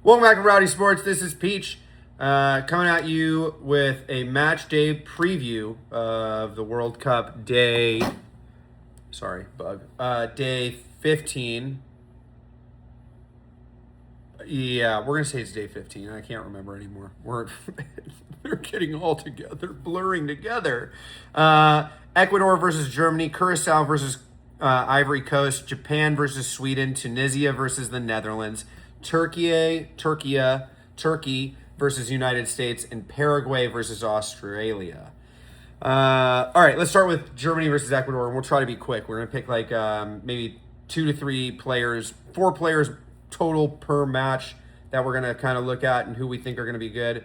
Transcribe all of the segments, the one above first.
Welcome back to Rowdy Sports. This is Peach coming at you with a match day preview of the World Cup day. Sorry, bug. Day 15. Yeah, we're going to say it's day 15. I can't remember anymore. They're getting all together, blurring together. Ecuador versus Germany, Curacao versus Ivory Coast, Japan versus Sweden, Tunisia versus the Netherlands, Turkey versus United States, and Paraguay versus Australia. All right, let's start with Germany versus Ecuador, and we'll try to be quick. We're going to pick maybe 2 to 3 players, 4 players total per match that we're going to kind of look at and who we think are going to be good.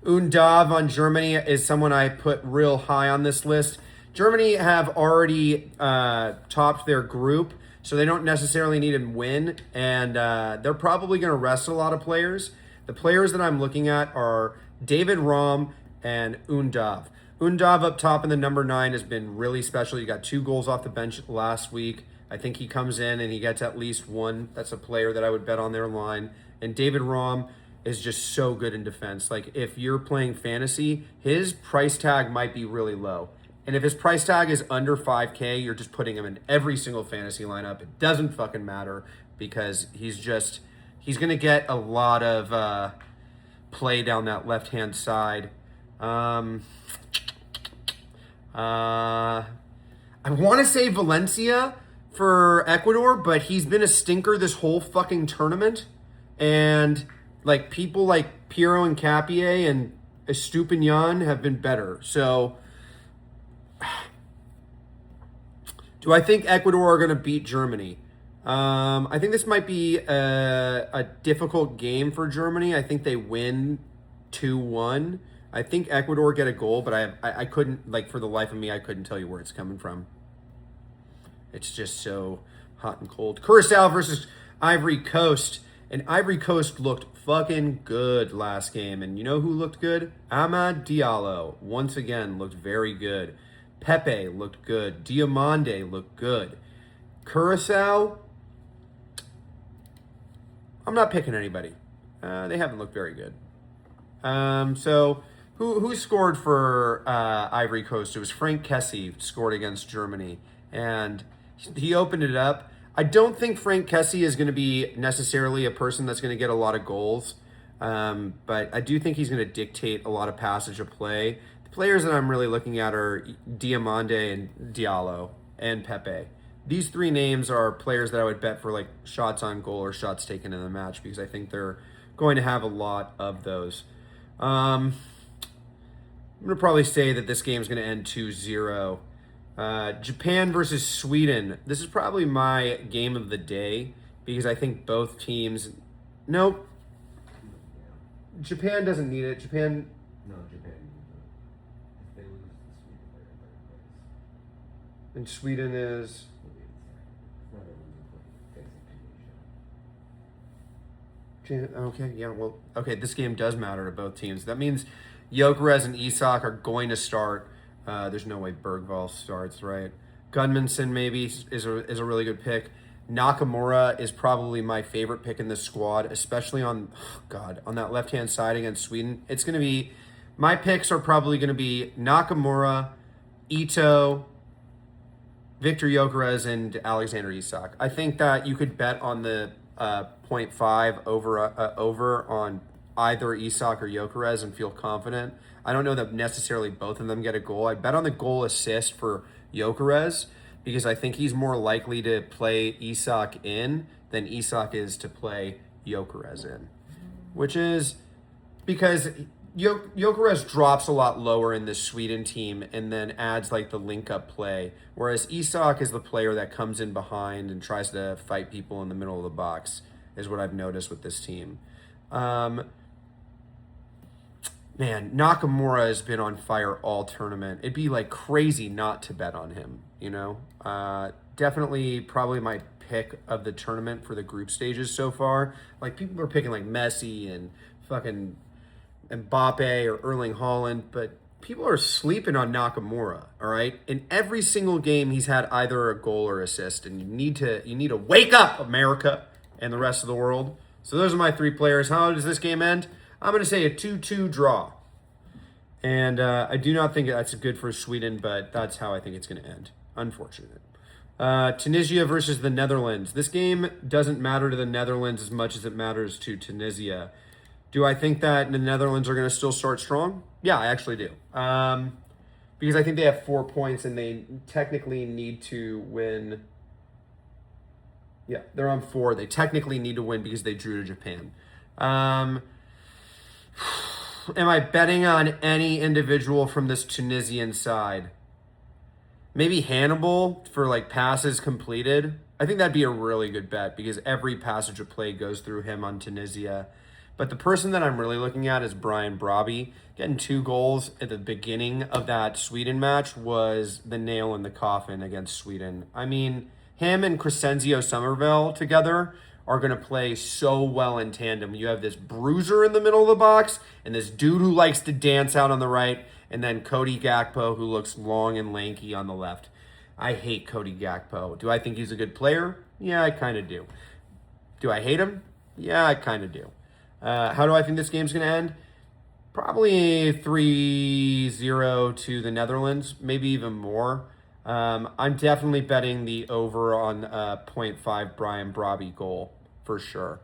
Undav on Germany is someone I put real high on this list. Germany have already topped their group, so they don't necessarily need to win, and they're probably going to rest a lot of players. The players that I'm looking at are David Raum and Undav. Undav up top in the number 9 has been really special. He got 2 goals off the bench last week. I think he comes in and he gets at least 1. That's a player that I would bet on their line. And David Raum is just so good in defense. Like, if you're playing fantasy, his price tag might be really low. And if his price tag is under 5K, you're just putting him in every single fantasy lineup. It doesn't fucking matter because he's going to get a lot of play down that left-hand side. I want to say Valencia for Ecuador, but he's been a stinker this whole fucking tournament. And like people like Piero and Capier and Estupinian have been better. So do I think Ecuador are going to beat Germany? I think this might be a difficult game for Germany. I think they win 2-1. I think Ecuador get a goal, but I couldn't, like, for the life of me, I couldn't tell you where it's coming from. It's just so hot and cold. Curacao versus Ivory Coast. And Ivory Coast looked fucking good last game. And you know who looked good? Amad Diallo, once again, looked very good. Pepe looked good. Diomande looked good. Curacao, I'm not picking anybody. They haven't looked very good. So who scored for Ivory Coast? It was Frank Kessie scored against Germany, and he opened it up. I don't think Frank Kessie is going to be necessarily a person that's going to get a lot of goals, but I do think he's going to dictate a lot of passage of play. The players that I'm really looking at are Diomande and Diallo and Pepe. These 3 names are players that I would bet for like shots on goal or shots taken in the match because I think they're going to have a lot of those. I'm going to probably say that this game is going to end 2-0. Japan versus Sweden. This is probably my game of the day because I think both teams... Nope. Japan doesn't need it. Japan No, Japan needs it. If they lose to Sweden, they're in third place. and Sweden is... They'll be in second. It's not a losing place. Okay, yeah, well, okay, this game does matter to both teams. That means Gyökeres and Isak are going to start. There's no way Bergvall starts, right? Gudmundsson maybe is a really good pick. Nakamura is probably my favorite pick in this squad, especially on that left-hand side against Sweden. It's going to be, my picks are probably going to be Nakamura, Ito, Victor Gyökeres, and Alexander Isak. I think that you could bet on the 0.5 over on either Isak or Gyökeres and feel confident. I don't know that necessarily both of them get a goal. I bet on the goal assist for Gyökeres because I think he's more likely to play Isak in than Isak is to play Gyökeres in, which is because Gyökeres drops a lot lower in the Sweden team and then adds like the link-up play, whereas Isak is the player that comes in behind and tries to fight people in the middle of the box, is what I've noticed with this team. Man, Nakamura has been on fire all tournament. It'd be like crazy not to bet on him, you know? Definitely probably my pick of the tournament for the group stages so far. Like, people are picking like Messi and fucking Mbappe or Erling Haaland, but people are sleeping on Nakamura, all right? In every single game, he's had either a goal or assist, and you need to wake up, America and the rest of the world. So those are my 3 players. How does this game end? I'm going to say a 2-2 draw. And I do not think that's good for Sweden, but that's how I think it's going to end. Unfortunate. Tunisia versus the Netherlands. This game doesn't matter to the Netherlands as much as it matters to Tunisia. Do I think that the Netherlands are going to still start strong? Yeah, I actually do. Because I think they have 4 points and they technically need to win. Yeah, they're on 4. They technically need to win because they drew to Japan. Am I betting on any individual from this Tunisian side? Maybe Hannibal for like passes completed. I think that'd be a really good bet because every passage of play goes through him on Tunisia. But the person that I'm really looking at is Brian Brobby. Getting 2 goals at the beginning of that Sweden match was the nail in the coffin against Sweden. I mean, him and Crescenzio Somerville together are going to play so well in tandem. You have this bruiser in the middle of the box and this dude who likes to dance out on the right, and then Cody Gakpo, who looks long and lanky on the left. I hate Cody Gakpo. Do I think he's a good player? Yeah, I kind of do. Do I hate him? Yeah, I kind of do. How do I think this game's going to end? Probably 3-0 to the Netherlands, maybe even more. I'm definitely betting the over on 0.5 Brian Brobby goal for sure.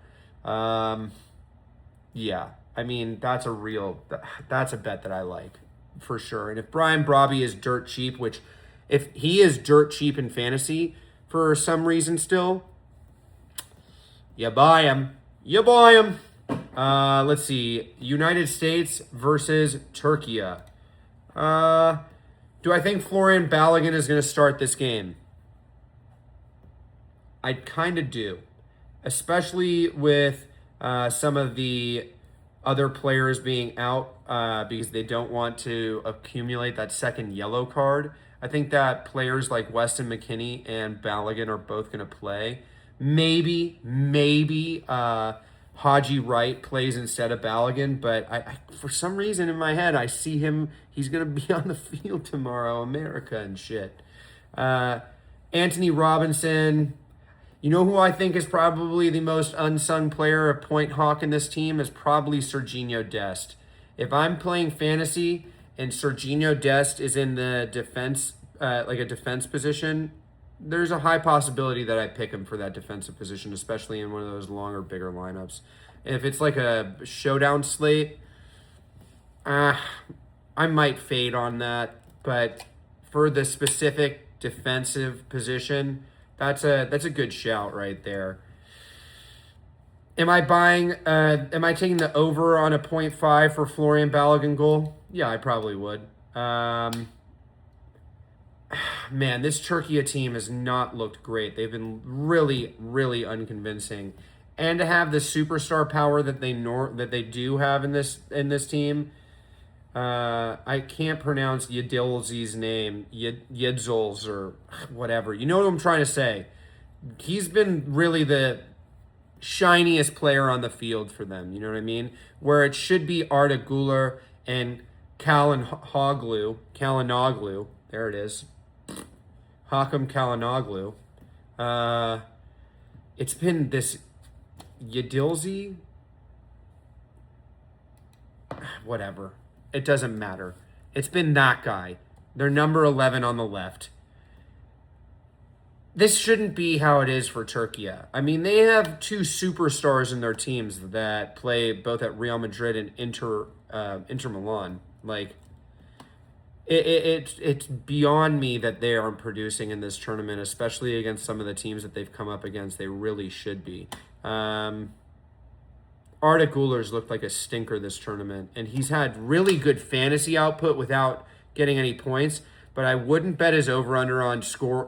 Yeah, I mean, that's a bet that I like for sure. And if Brian Brobby is dirt cheap, which if he is dirt cheap in fantasy for some reason still, you buy him. You buy him. Let's see. United States versus Turkey. Do I think Florian Balogun is going to start this game? I kind of do. Especially with some of the other players being out because they don't want to accumulate that second yellow card. I think that players like Weston McKennie and Balogun are both going to play. Maybe Haji Wright plays instead of Balogun, but I for some reason in my head I see him. He's gonna be on the field tomorrow, America and shit. Anthony Robinson. You know who I think is probably the most unsung player, a point hawk in this team, is probably Serginho Dest. If I'm playing fantasy and Serginho Dest is in the defense, like a defense position, there's a high possibility that I pick him for that defensive position, especially in one of those longer, bigger lineups. If it's like a showdown slate, I might fade on that. But for the specific defensive position, that's a good shout right there. Am I taking the over on a 0.5 for Florian Balogun goal? Yeah, I probably would. Man, this Turkey team has not looked great. They've been really, really unconvincing. And to have the superstar power that they do have in this team, I can't pronounce Yedilzi's name, Yedzels or whatever. You know what I'm trying to say? He's been really the shiniest player on the field for them. You know what I mean? Where it should be Arda Güler and Kalinoglu. There it is. Hakan Kalinoglu. It's been this Yedilzi. Whatever. It doesn't matter. It's been that guy. They're number 11 on the left. This shouldn't be how it is for Turkey. I mean, they have 2 superstars in their teams that play both at Real Madrid and Inter Milan. Like, it's beyond me that they aren't producing in this tournament, especially against some of the teams that they've come up against. They really should be. Arda Güler's looked like a stinker this tournament, and he's had really good fantasy output without getting any points, but I wouldn't bet his over-under on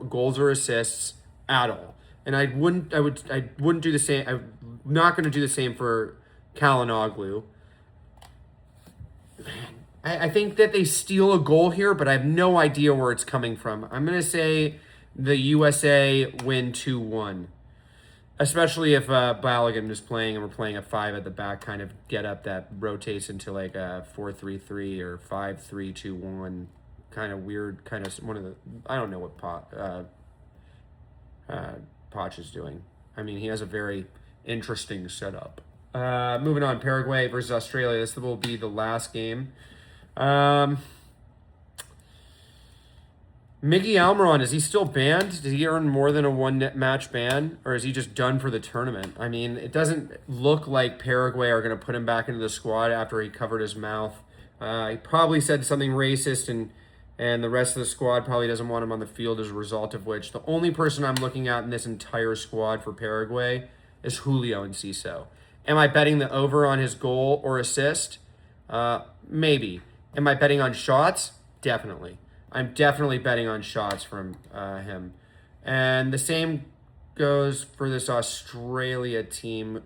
goals or assists at all. And I wouldn't do the same. I'm not going to do the same for Kalinoglu. I think that they steal a goal here, but I have no idea where it's coming from. I'm going to say the USA win 2-1. Especially if Balogun is playing and we're playing a 5 at the back kind of get up that rotates into like a 4-3-3 or 5-3-2-1 kind of weird, kind of one of the, I don't know what Poch is doing. I mean, he has a very interesting setup. Moving on, Paraguay versus Australia. This will be the last game. Miggy Almiron, is he still banned? Did he earn more than a one-match ban? Or is he just done for the tournament? I mean, it doesn't look like Paraguay are going to put him back into the squad after he covered his mouth. He probably said something racist, and the rest of the squad probably doesn't want him on the field as a result of which. The only person I'm looking at in this entire squad for Paraguay is Julio Enciso. Am I betting the over on his goal or assist? Maybe. Am I betting on shots? Definitely. I'm definitely betting on shots from him. And the same goes for this Australia team.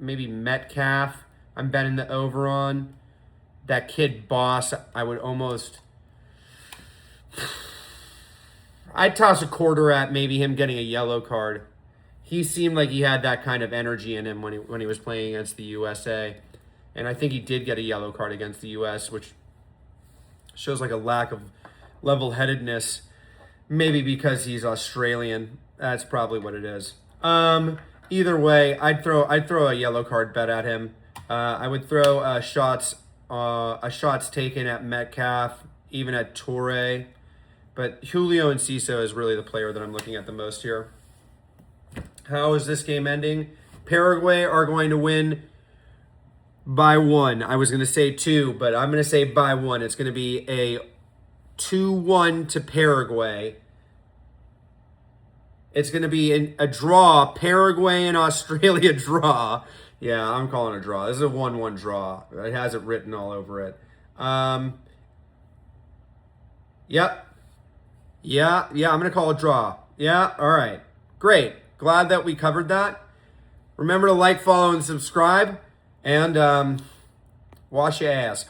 Maybe Metcalf, I'm betting the over on. That kid Boss, I would almost... I'd toss a quarter at maybe him getting a yellow card. He seemed like he had that kind of energy in him when he was playing against the USA. And I think he did get a yellow card against the US, which shows like a lack of level-headedness, maybe because he's Australian. That's probably what it is. Either way, I'd throw a yellow card bet at him. I would throw shots taken at Metcalf, even at Toure. But Julio Enciso is really the player that I'm looking at the most here. How is this game ending? Paraguay are going to win by 1. I was going to say 2, but I'm going to say by 1. It's going to be a 2-1 to Paraguay. It's going to be a draw. Paraguay and Australia draw. Yeah, I'm calling a draw. This is a 1-1 draw. It has it written all over it. Yep. Yeah, I'm going to call a draw. Yeah, all right. Great. Glad that we covered that. Remember to like, follow, and subscribe. And wash your ass.